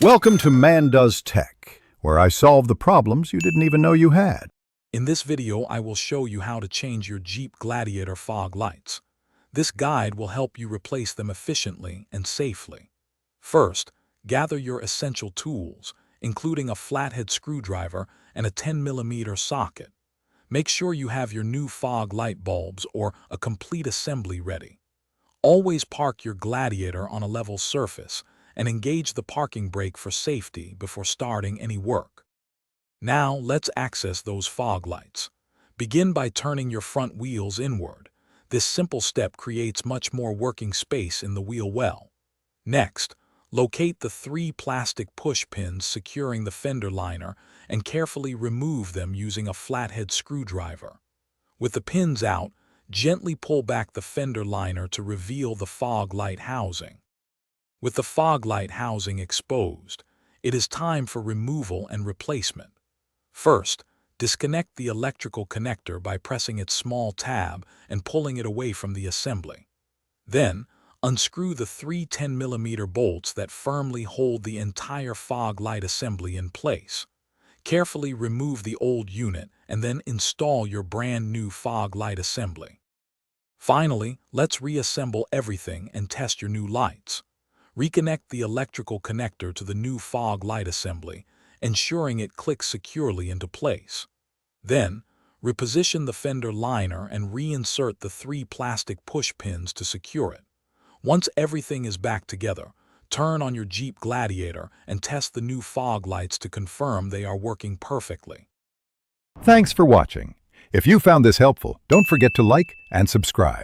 Welcome to Man Does Tech, where I solve the problems you didn't even know you had. In this video, I will show you how to change your Jeep Gladiator fog lights. This guide will help you replace them efficiently and safely. First, gather your essential tools, including a flathead screwdriver and a 10mm socket. Make sure you have your new fog light bulbs or a complete assembly ready. Always park your Gladiator on a level surface and engage the parking brake for safety before starting any work. Now let's access those fog lights. Begin by turning your front wheels inward. This simple step creates much more working space in the wheel well. Next, locate the 3 plastic push pins securing the fender liner and carefully remove them using a flathead screwdriver. With the pins out, gently pull back the fender liner to reveal the fog light housing. With the fog light housing exposed, it is time for removal and replacement. First, disconnect the electrical connector by pressing its small tab and pulling it away from the assembly. Then, unscrew the 3 10mm bolts that firmly hold the entire fog light assembly in place. Carefully remove the old unit and then install your brand new fog light assembly. Finally, let's reassemble everything and test your new lights. Reconnect the electrical connector to the new fog light assembly, ensuring it clicks securely into place. Then, reposition the fender liner and reinsert the 3 plastic push pins to secure it. Once everything is back together, turn on your Jeep Gladiator and test the new fog lights to confirm they are working perfectly. Thanks for watching. If you found this helpful, don't forget to like and subscribe.